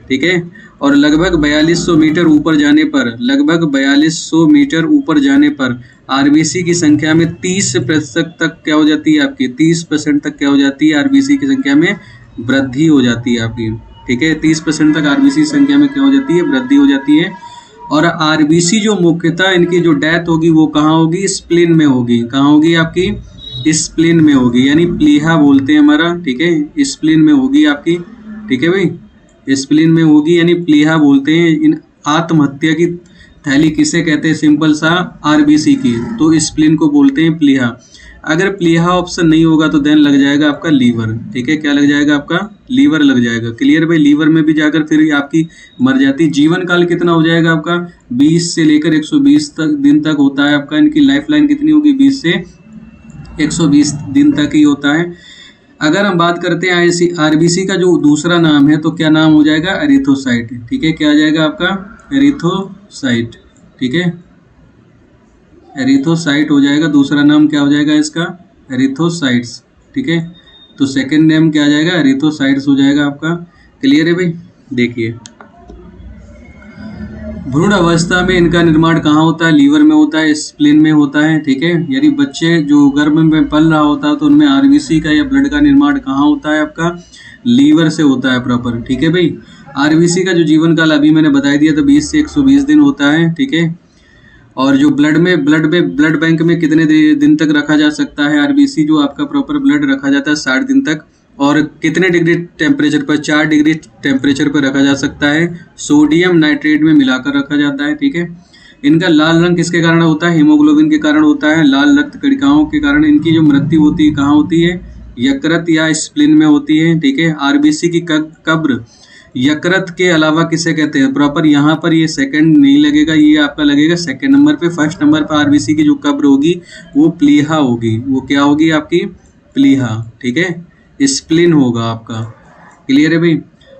ठीक है। और लगभग 4200 मीटर ऊपर जाने पर, लगभग 4200 मीटर ऊपर जाने पर आरबीसी की संख्या में 30% तक क्या हो जाती है आपकी, 30% तक क्या हो जाती है, आरबीसी की संख्या में वृद्धि हो जाती है आपकी, ठीक है। 30% तक आरबीसी संख्या में क्या हो जाती है, वृद्धि हो जाती है। और आरबीसी जो मुख्यतः इनकी जो डेथ होगी वो कहाँ होगी, स्प्लीन में होगी। कहाँ होगी आपकी, स्प्लीन में होगी, यानी प्लीहा बोलते हैं हमारा, ठीक है, स्प्लीन में होगी आपकी, ठीक है भाई, स्प्लीन में होगी, यानी प्लीहा बोलते हैं। इन आत्महत्या की थैली किसे कहते हैं, सिंपल सा आरबीसी की, तो स्प्लीन को बोलते हैं प्लीहा। अगर प्लीहा ऑप्शन नहीं होगा तो देन लग जाएगा आपका लीवर, ठीक है, क्या लग जाएगा आपका, लीवर लग जाएगा, क्लियर भाई। लीवर में भी जाकर फिर आपकी मर जाती। जीवन काल कितना हो जाएगा आपका, 20 से लेकर 120 दिन तक होता है आपका। इनकी लाइफ लाइन कितनी होगी, 20 से 120 दिन तक ही होता है। अगर हम बात करते हैं आरबीसी का जो दूसरा नाम है तो क्या नाम हो जाएगा, एरिथ्रोसाइट। ठीक है, क्या आ जाएगा आपका, एरिथ्रोसाइट। ठीक है, एरिथ्रोसाइट हो जाएगा, दूसरा नाम क्या हो जाएगा इसका, एरिथ्रोसाइट्स। ठीक है, तो सेकंड नेम क्या आ जाएगा, एरिथ्रोसाइट्स हो जाएगा आपका। क्लियर है भाई। देखिए भ्रूण अवस्था में इनका निर्माण कहाँ होता है, लीवर में होता है, स्प्लीन में होता है। ठीक है, यदि बच्चे जो गर्भ में पल रहा होता है तो उनमें आरबीसी का या ब्लड का निर्माण कहाँ होता है, आपका लीवर से होता है प्रॉपर। ठीक है भाई। आरबीसी का जो जीवन काल अभी मैंने बता दिया था 20 से 120 दिन होता है। ठीक है, और जो ब्लड बैंक में कितने दिन तक रखा जा सकता है आरबीसी, जो आपका प्रॉपर ब्लड रखा जाता है 60 दिन तक। और कितने डिग्री टेम्परेचर पर, 4 डिग्री टेम्परेचर पर रखा जा सकता है, सोडियम नाइट्रेट में मिलाकर रखा जाता है। ठीक है, इनका लाल रंग किसके कारण होता है, हीमोग्लोबिन के कारण होता है, लाल रक्त कणिकाओं के कारण। इनकी जो मृत्यु होती है कहाँ होती है, यकृत या स्प्लीन में होती है। ठीक है, आरबीसी की कब्र यकृत के अलावा किसे कहते हैं, प्रॉपर यहाँ पर ये सेकंड नहीं लगेगा, ये आपका लगेगा सेकंड नंबर पे। फर्स्ट नंबर पर आरबीसी की जो कब्र होगी वो प्लीहा होगी। वो क्या होगी आपकी, प्लीहा। ठीक है, स्प्लीन होगा आपका। क्लियर है भाई।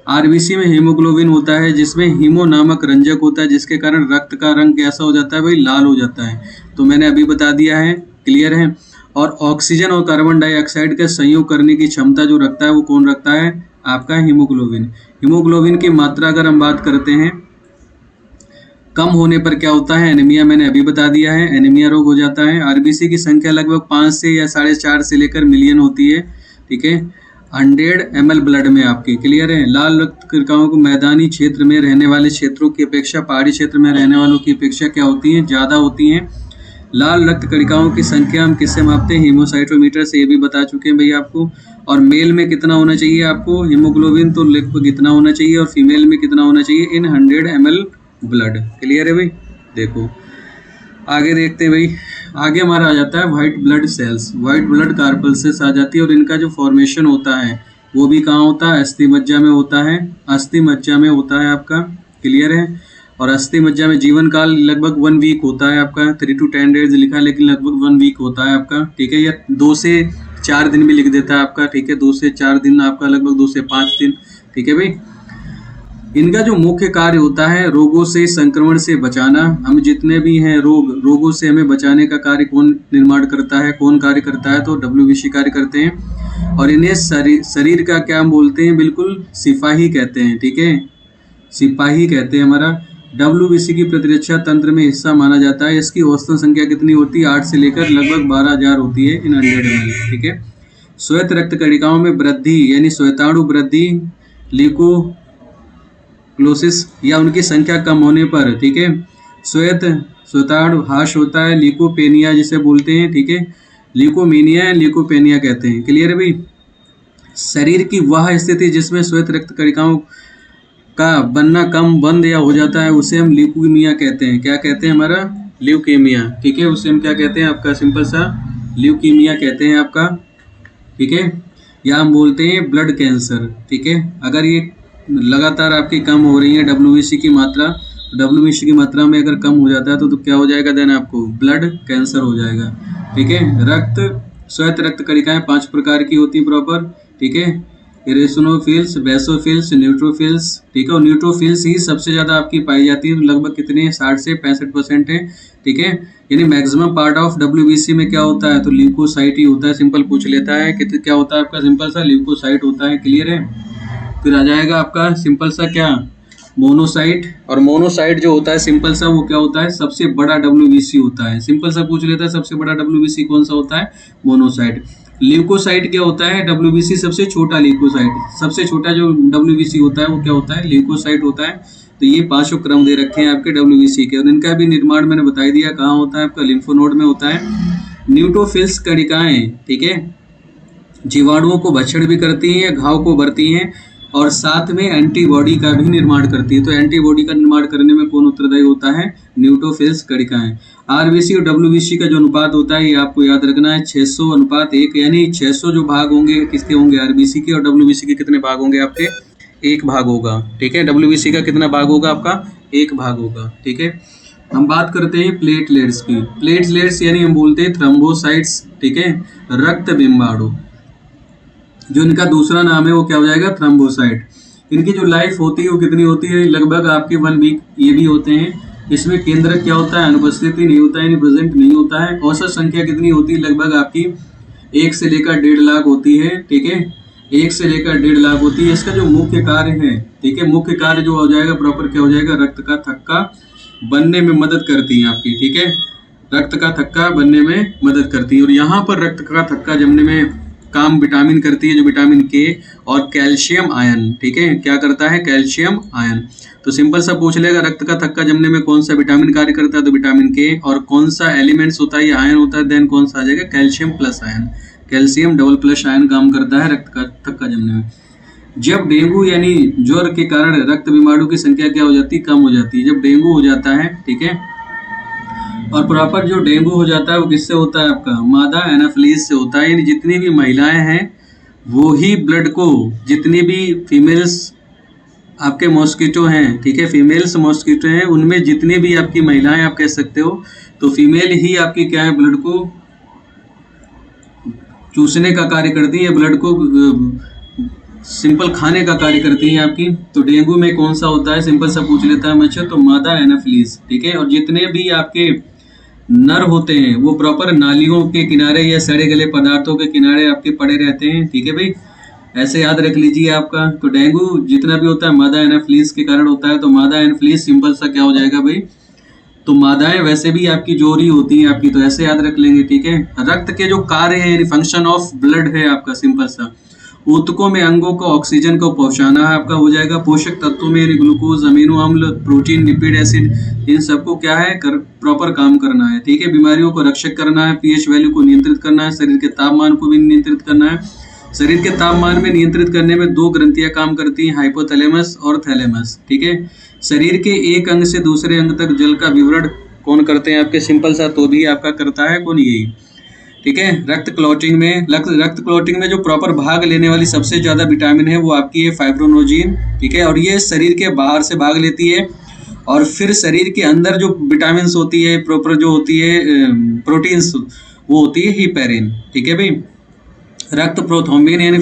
आरबीसी में हीमोग्लोबिन होता है जिसमें हीमो नामक रंजक होता है, जिसके कारण रक्त का रंग कैसा हो जाता है भाई, लाल हो जाता है। तो मैंने अभी बता दिया है। क्लियर है। और ऑक्सीजन और कार्बन डाइऑक्साइड का संयोग करने की क्षमता जो रखता है वो कौन रखता है, आपका हीमोग्लोबिन। हीमोग्लोबिन की मात्रा अगर हम बात करते हैं, कम होने पर क्या होता है, एनीमिया। मैंने अभी बता दिया है, एनीमिया रोग हो जाता है। आरबीसी की संख्या लगभग 5 से या 4.5 से लेकर मिलियन होती है। ठीक है, 100 ml ब्लड में आपकी। क्लियर है। लाल रक्त कणिकाओं को मैदानी क्षेत्र में रहने वाले क्षेत्रों की अपेक्षा, पहाड़ी क्षेत्र में रहने वालों की अपेक्षा क्या होती हैं, ज़्यादा होती हैं। लाल रक्त कणिकाओं की संख्या हम किससे मापते हैं, हीमोसाइटोमीटर से। ये भी बता चुके हैं भैया आपको। और मेल में कितना होना चाहिए आपको हीमोग्लोबिन, तो लगभग इतना होना चाहिए। और फीमेल में कितना होना चाहिए, इन 100 ml ब्लड। क्लियर है भाई। देखो आगे देखते हैं भाई। आगे हमारा आ जाता है white blood cells. White blood corpuscles आ जाती है और इनका जो फॉर्मेशन होता है वो भी कहाँ होता है, अस्थि मज्जा में होता है। अस्थि मज्जा में होता है आपका। क्लियर है। और अस्थि मज्जा में जीवन काल लगभग 1 वीक होता है आपका। 3 to 10 डेज लिखा है लेकिन लगभग 1 वीक होता है आपका। ठीक है, या 2 से 4 दिन भी लिख देता है आपका। ठीक है, 2 से 4 दिन आपका, लगभग 2 से 5 दिन। ठीक है भाई। इनका जो मुख्य कार्य होता है रोगों से, संक्रमण से बचाना। हम जितने भी हैं रोगों से हमें बचाने का कार्य कौन निर्माण करता है, कौन कार्य करता है, तो डब्ल्यूबीसी कार्य करते हैं। और इन्हें शरीर का क्या हम बोलते हैं, बिल्कुल सिपाही कहते हैं। ठीक है, सिपाही कहते हैं हमारा। डब्ल्यूबीसी की प्रतिरक्षा तंत्र में हिस्सा माना जाता है। इसकी औसतन संख्या कितनी होती है, 8 से लेकर लगभग 12,000 होती है इन 100 ml। ठीक है। श्वेत रक्त कणिकाओं में वृद्धि यानी श्वेताणु वृद्धि, ल्यूकोक्लोसिस या उनकी संख्या कम होने पर, ठीक है, श्वेताणु हाश होता है। ल्यूकोपेनिया जिसे बोलते हैं। ठीक है, ल्यूकोमीनिया या ल्यूकोपेनिया कहते हैं। क्लियर है भाई। शरीर की वह स्थिति जिसमें श्वेत रक्त कणिकाओं का बनना कम, बंद या हो जाता है उसे हम ल्यूकीमिया कहते हैं। क्या कहते हैं, हमारा ल्यूकीमिया। ठीक है, उसे हम क्या कहते हैं, आपका सिंपल सा ल्यूकीमिया कहते हैं आपका। ठीक है, या हम बोलते हैं ब्लड कैंसर। ठीक है, अगर ये लगातार आपकी कम हो रही है डब्ल्यूबीसी की मात्रा, डब्ल्यूबीसी की मात्रा में अगर कम हो जाता है तो क्या हो जाएगा, देन आपको ब्लड कैंसर हो जाएगा। ठीक है। श्वेत रक्त कणिकाएं 5 प्रकार की होती है प्रॉपर। ठीक है, इरेसुनोफिल्स, बेसोफिल्स, न्यूट्रोफिल्स। ठीक है, और न्यूट्रोफिल्स ही सबसे ज़्यादा आपकी पाई जाती है, लगभग कितने 60 से 65% है। ठीक है, यानी मैक्सिमम पार्ट ऑफ डब्ल्यूबीसी में क्या होता है, तो ल्यूकोसाइट ही होता है। सिंपल पूछ लेता है कि क्या होता है आपका, सिंपल सा ल्यूकोसाइट होता है। क्लियर है। फिर आ जाएगा आपका सिंपल सा क्या, मोनोसाइट। और मोनोसाइट जो होता है सिंपल सा, वो क्या होता है, सबसे बड़ा डब्ल्यूबीसी होता है। सिंपल सा पूछ लेता है सबसे बड़ा डब्ल्यूबीसी कौन सा होता है, मोनोसाइट। ल्यूकोसाइट क्या होता है, डब्ल्यूबीसी सबसे छोटा ल्यूकोसाइट, सबसे छोटा जो डब्ल्यूबीसी होता है वो क्या होता है, ल्यूकोसाइट होता है। तो ये 5 क्रम दे रखे हैं आपके डब्ल्यूबीसी के, और इनका भी निर्माण मैंने बता दिया कहाँ होता है, आपका लिम्फोनोड में होता है। न्यूट्रोफिल्स कणिकाएं, ठीक है, जीवाणुओं को भक्षण भी करती हैं, घाव को भरती हैं और साथ में एंटीबॉडी का भी निर्माण करती है। तो एंटीबॉडी का निर्माण करने में कौन उत्तरदायी होता है, न्यूट्रोफिल्स कणिकाएं। आरबीसी और डब्ल्यूबीसी का जो अनुपात होता है ये आपको याद रखना है, 600:1, यानी 600 जो भाग होंगे किसके होंगे, आरबीसी के, और डब्ल्यूबीसी के कितने भाग होंगे आपके, 1 भाग होगा। ठीक है, डब्ल्यूबीसी का कितना भाग होगा आपका, 1 भाग होगा। ठीक है, हम बात करते हैं प्लेटलेट्स की। प्लेटलेट्स यानी हम बोलते हैं थ्रोम्बोसाइट्स। ठीक है, रक्त बिंबाणु। जो इनका दूसरा नाम है वो क्या हो जाएगा, थ्रोम्बोसाइट। इनकी जो लाइफ होती है वो कितनी होती है, लगभग आपके 1 वीक ये भी होते हैं। इसमें केंद्रक क्या होता है, अनुपस्थिति नहीं होता है, यानी प्रेजेंट नहीं होता है। औसत संख्या कितनी होती है, लगभग आपकी 1 से लेकर 1.5 लाख होती है, ठीक है, 1 से लेकर 1.5 लाख होती है। इसका जो मुख्य कार्य है, ठीक है, मुख्य कार्य जो हो जाएगा प्रॉपर क्या हो जाएगा, रक्त का थक्का बनने में मदद करती है आपकी, ठीक है, रक्त का थक्का बनने में मदद करती है। और यहाँ पर रक्त का थक्का जमने में काम विटामिन करती है, जो विटामिन के और कैल्शियम आयन, ठीक है, क्या करता है, कैल्शियम आयन। तो सिंपल सा पूछ लेगा, रक्त का थक्का जमने में कौन सा विटामिन कार्य करता है, तो विटामिन के, और कौन सा एलिमेंट्स होता है, ये आयन होता है, देन कौन सा आ जाएगा, calcium plus ion, calcium double plus ion काम करता है रक्त का थक्का जमने में। जब डेंगू यानी ज्वर के कारण रक्त बीमारियों की संख्या क्या हो जाती है, कम हो जाती है। जब डेंगू हो जाता है, ठीक है, और प्रॉपर जो डेंगू हो जाता है वो किससे होता है, आपका मादा एनाफिलीज से होता है। यानी जितनी भी महिलाएं हैं वो ही ब्लड को, जितनी भी फीमेल्स आपके मॉस्किटो हैं, ठीक है, फीमेल्स मॉस्किटो हैं, उनमें जितनी भी आपकी महिलाएं आप कह सकते हो, तो फीमेल ही आपकी क्या है, ब्लड को चूसने का कार्य करती है, ब्लड को सिंपल खाने का कार्य करती है आपकी। तो डेंगू में कौन सा होता है, सिंपल सा पूछ लेता है मच्छर, तो मादा एनाफिलीज, ठीक है। और जितने भी आपके नर होते हैं वो प्रॉपर नालियों के किनारे या सड़े गले पदार्थों के किनारे आपके पड़े रहते हैं, ठीक है भाई, ऐसे याद रख लीजिए आपका। तो डेंगू जितना भी होता है मादा एनाफिलीज के कारण होता है। तो मादा एनाफिलीज सिंपल सा क्या हो जाएगा भाई, तो मादाएं वैसे भी आपकी जोरी होती हैं आपकी, तो ऐसे याद रख लेंगे, ठीक है। रक्त के जो कार्य है यानी फंक्शन ऑफ ब्लड है आपका, सिंपल सा ऊतकों में अंगों को ऑक्सीजन को पहुंचाना है आपका, हो जाएगा। पोषक तत्वों में यानी ग्लूकोज, अमीनो अम्ल, प्रोटीन, लिपिड, एसिड, इन सबको क्या है प्रॉपर काम करना है, ठीक है। बीमारियों को रक्षक करना है, पीएच वैल्यू को नियंत्रित करना है, शरीर के तापमान को भी नियंत्रित करना है। शरीर के तापमान में नियंत्रित करने में 2 ग्रंथियां काम करती हैं, हाइपोथैलेमस और थैलेमस, ठीक है। शरीर के एक अंग से दूसरे अंग तक जल का विवरण कौन करते हैं आपके, सिंपल सा तो भी आपका करता है कौन, यही, ठीक है। रक्त क्लॉटिंग में जो प्रॉपर भाग लेने वाली सबसे ज्यादा विटामिन है वो आपकी है फाइब्रोनोजिन, ठीक है, और ये शरीर के बाहर से भाग लेती है। और फिर शरीर के अंदर जो विटामिन होती है प्रॉपर जो होती है प्रोटीन्स, वो होती है हिपेरिन, ठीक है भाई। रक्त प्रोथ्रोम्बिन यानी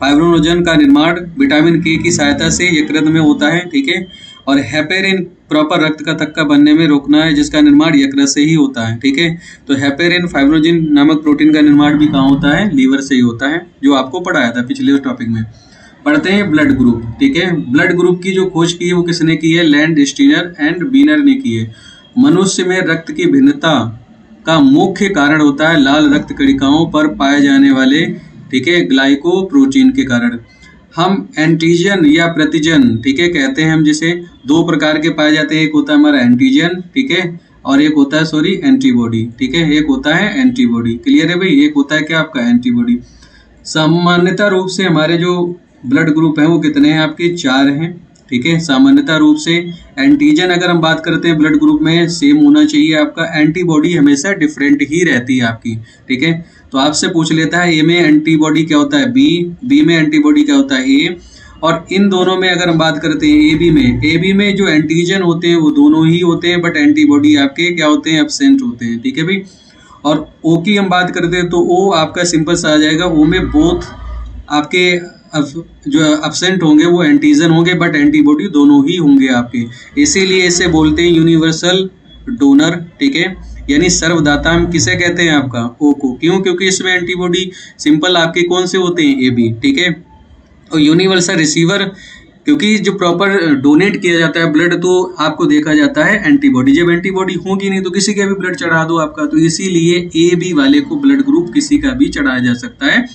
फाइब्रोनोजन का निर्माण विटामिन के की सहायता से यकृत में होता है, ठीक है। और हेपेरिन प्रॉपर रक्त का थक्का बनने में रोकना है, जिसका निर्माण यकृत से ही होता है, ठीक है। तो हेपेरिन फाइब्रोजिन नामक प्रोटीन का निर्माण भी कहाँ होता है, लीवर से ही होता है, जो आपको पढ़ाया था पिछले टॉपिक में। पढ़ते हैं ब्लड ग्रुप, ठीक है। ब्लड ग्रुप की जो खोज की है वो किसने की है, लैंड स्टीनर एंड बीनर ने की है। मनुष्य में रक्त की भिन्नता का मुख्य कारण होता है लाल रक्त कणिकाओं पर पाए जाने वाले, ठीक है, ग्लाइकोप्रोटीन के कारण। हम एंटीजन या प्रतिजन, ठीक है, कहते हैं हम, जिसे 2 प्रकार के पाए जाते हैं, एक होता है हमारा एंटीजन, ठीक है, और एक होता है एंटीबॉडी, ठीक है, एक होता है एंटीबॉडी, क्लियर है भाई, एक होता है क्या आपका एंटीबॉडी। सामान्यतः रूप से हमारे जो ब्लड ग्रुप हैं वो कितने हैं आपके, 4 हैं, ठीक है। सामान्यतः रूप से एंटीजन अगर हम बात करते हैं ब्लड ग्रुप में सेम होना चाहिए आपका, एंटीबॉडी हमेशा डिफरेंट ही रहती है आपकी, ठीक है। तो आपसे पूछ लेता है ए में एंटीबॉडी क्या होता है, बी में एंटीबॉडी क्या होता है, ए। और इन दोनों में अगर हम बात करते हैं ए बी में जो एंटीजन होते हैं वो दोनों ही होते हैं, बट एंटीबॉडी आपके क्या होते हैं, एब्सेंट होते हैं, ठीक है भाई। और ओ की हम बात करते हैं तो ओ आपका सिंपल सा आ जाएगा, ओ में बोथ आपके जो एब्सेंट होंगे वो एंटीजन होंगे, बट एंटीबॉडी दोनों ही होंगे आपके, इसीलिए इसे बोलते हैं यूनिवर्सल डोनर, ठीक है। यानी सर्वदाता हम किसे कहते हैं आपका, ओ को, क्यों, क्योंकि इसमें एंटीबॉडी सिंपल आपके कौन से होते हैं, ए बी, ठीक है। और यूनिवर्सल रिसीवर, क्योंकि जो प्रॉपर डोनेट किया जाता है ब्लड तो आपको देखा जाता है एंटीबॉडी, जब एंटीबॉडी होगी नहीं तो किसी का भी ब्लड चढ़ा दो आपका, तो इसीलिए ए बी वाले को ब्लड ग्रुप किसी का भी चढ़ाया जा सकता है,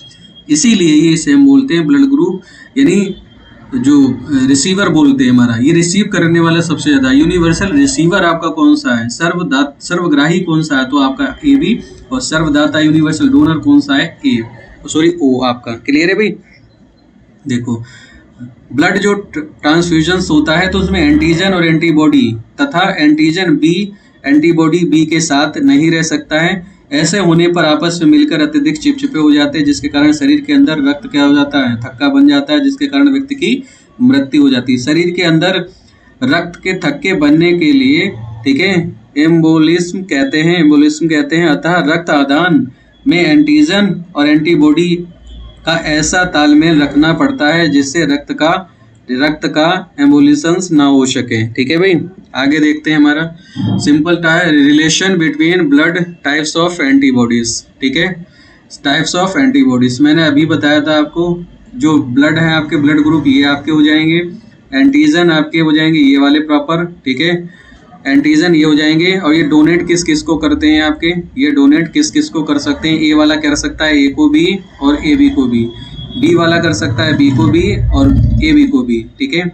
इसीलिए ये इसे हम बोलते हैं ब्लड ग्रुप, यानी जो रिसीवर बोलते हैं हमारा, ये रिसीव करने वाला सबसे ज्यादा। यूनिवर्सल रिसीवर आपका कौन सा है, सर्वग्राही कौन सा है, तो आपका ए बी। और सर्वदाता यूनिवर्सल डोनर कौन सा है, ओ आपका, क्लियर है भाई। देखो ब्लड जो ट्रांसफ्यूजन होता है तो उसमें एंटीजन और एंटीबॉडी तथा एंटीजन बी एंटीबॉडी बी के साथ नहीं रह सकता है। ऐसे होने पर आपस में मिलकर अत्यधिक चिपचिपे हो जाते हैं, जिसके कारण शरीर के अंदर रक्त क्या हो जाता है, थक्का बन जाता है, जिसके कारण व्यक्ति की मृत्यु हो जाती है। शरीर के अंदर रक्त के थक्के बनने के लिए, ठीक है, एम्बोलिज्म कहते हैं, अतः रक्त आदान में एंटीजन और एंटीबॉडी का ऐसा तालमेल रखना पड़ता है जिससे रक्त का एम्बुलेंस ना हो सके। ठीक है भाई, आगे देखते हैं हमारा simple relation between blood types of antibodies. ठीक है, टाइप्स ऑफ एंटीबॉडीज मैंने अभी बताया था आपको, जो ब्लड है आपके ब्लड ग्रुप ये आपके हो जाएंगे, एंटीजन आपके हो जाएंगे ये वाले प्रॉपर। ठीक है, एंटीजन ये हो जाएंगे, और ये डोनेट किस किस को करते हैं आपके, ये डोनेट किस किस को कर सकते हैं, ए वाला कर सकता है ए को बी और ए बी को भी, बी वाला कर सकता है बी को बी और ए बी को भी। ठीक है,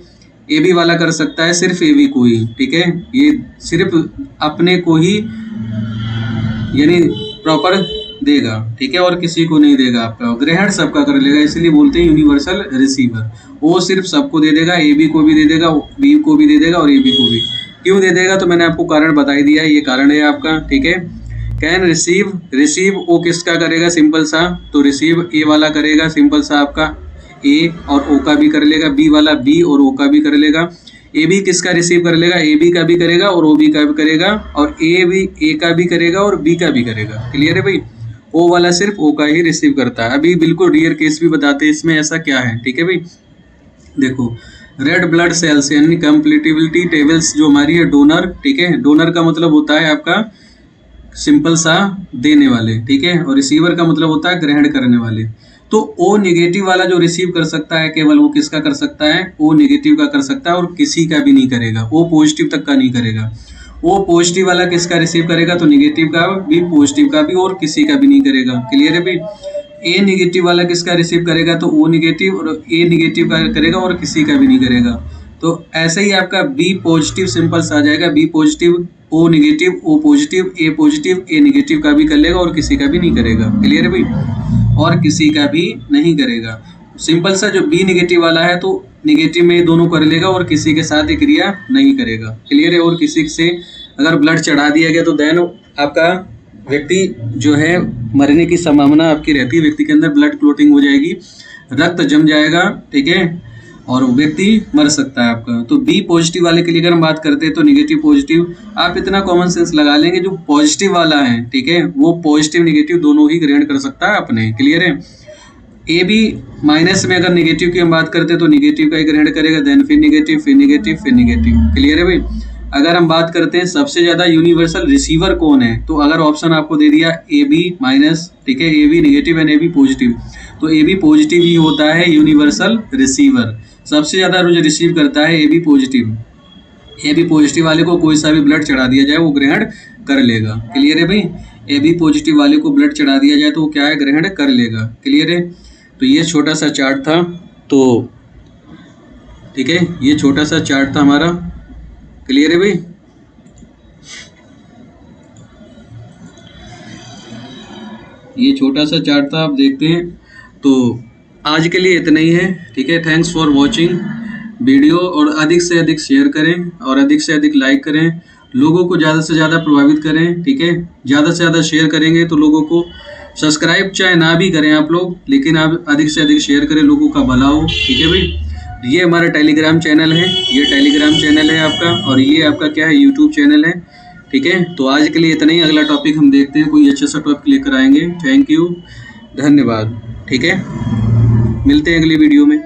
ए बी वाला कर सकता है सिर्फ ए बी को ही। ठीक है, ये सिर्फ अपने को ही यानी प्रॉपर देगा। ठीक है, और किसी को नहीं देगा आपका, ग्रहण सबका कर लेगा, इसलिए बोलते हैं यूनिवर्सल रिसीवर। वो सिर्फ सबको दे देगा, ए बी को भी दे देगा, बी को भी दे देगा और ए बी को भी। क्यों दे देगा तो मैंने आपको कारण बता ही दिया, ये कारण है आपका। ठीक है, कैन रिसीव ओ किसका करेगा सिंपल सा, तो रिसीव ए वाला करेगा सिंपल सा आपका, ए और ओ का भी कर लेगा, बी वाला बी और ओ का भी कर लेगा, ए बी किसका रिसीव कर लेगा, ए बी का भी करेगा और ओ बी का भी करेगा, और ए बी ए का भी करेगा और बी का भी करेगा। क्लियर है भाई, ओ वाला सिर्फ ओ का ही रिसीव करता है। अभी बिल्कुल रियर केस भी बताते हैं इसमें ऐसा क्या है। ठीक है भाई, देखो रेड ब्लड सेल्स यानी कंप्लीटिबिलिटी टेबल्स जो हमारी है डोनर। ठीक है, डोनर का मतलब होता है आपका सिंपल सा देने वाले। ठीक है, और रिसीवर का मतलब होता है ग्रहण करने वाले। तो ओ नेगेटिव वाला जो रिसीव कर सकता है केवल वो किसका कर सकता है, ओ नेगेटिव का कर सकता है, और किसी का भी नहीं करेगा, ओ पॉजिटिव तक का नहीं करेगा। वो पॉजिटिव वाला किसका रिसीव करेगा, तो नेगेटिव का भी पॉजिटिव का भी और किसी का भी नहीं करेगा। क्लियर है भाई, ए नेगेटिव वाला किसका रिसीव करेगा, तो ओ नेगेटिव और ए नेगेटिव का करेगा और किसी का भी नहीं करेगा। तो ऐसे ही आपका बी पॉजिटिव सिंपल सा आ जाएगा, B positive O negative O positive A negative का भी कर लेगा और किसी का भी नहीं करेगा। क्लियर है भाई, और किसी का भी नहीं करेगा। सिंपल सा जो बी नेगेटिव वाला है तो नेगेटिव में दोनों कर लेगा और किसी के साथ क्रिया नहीं करेगा। क्लियर है, और किसी से अगर ब्लड चढ़ा दिया गया तो देन आपका व्यक्ति जो है मरने की संभावना आपकी रहती है, व्यक्ति के अंदर ब्लड क्लोटिंग हो जाएगी, रक्त जम जाएगा। ठीक है, और व्यक्ति मर सकता है आपका। तो बी पॉजिटिव वाले के लिए अगर हम बात करते हैं तो नेगेटिव पॉजिटिव आप इतना कॉमन सेंस लगा लेंगे, जो पॉजिटिव वाला है ठीक है वो पॉजिटिव नेगेटिव दोनों ही ग्रहण कर सकता है अपने। क्लियर है, ए बी माइनस में अगर नेगेटिव की हम बात करते हैं तो नेगेटिव का ही ग्रहण करेगा, देन फिर नेगेटिव फिर नेगेटिव फिर नेगेटिव। क्लियर है भाई, अगर हम बात करते हैं सबसे ज्यादा यूनिवर्सल रिसीवर कौन है, तो अगर ऑप्शन आपको दे दिया ए बी माइनस, ठीक है A B negative and A B positive, तो ए बी पॉजिटिव ही होता है यूनिवर्सल रिसीवर। सबसे ज्यादा जो रिसीव करता है A B positive. A B positive वाले को कोई सा भी ब्लड चढ़ा दिया जाए वो ग्रहण कर लेगा। क्लियर है भाई, ए बी पॉजिटिव वाले को ब्लड चढ़ा दिया जाए तो वो क्या है ग्रहण कर लेगा। क्लियर है, तो ये छोटा सा चार्ट था, तो ठीक है ये छोटा सा चार्ट था हमारा। क्लियर है भाई, ये छोटा सा चार्ट था, आप देखते हैं। तो आज के लिए इतना ही है, ठीक है। थैंक्स फॉर वॉचिंग वीडियो, और अधिक से अधिक शेयर करें और अधिक से अधिक लाइक करें, लोगों को ज़्यादा से ज़्यादा प्रभावित करें। ठीक है, ज़्यादा से ज़्यादा शेयर करेंगे तो लोगों को सब्सक्राइब चाहे ना भी करें आप लोग, लेकिन आप अधिक से अधिक शेयर करें, लोगों का भला हो। ठीक है भाई, ये हमारा टेलीग्राम चैनल है, ये टेलीग्राम चैनल है आपका, और ये आपका क्या है यूट्यूब चैनल है। ठीक है, तो आज के लिए इतना ही, अगला टॉपिक हम देखते हैं, कोई अच्छा सा टॉपिक लेकर आएंगे। थैंक यू, धन्यवाद। ठीक है, मिलते हैं अगली वीडियो में।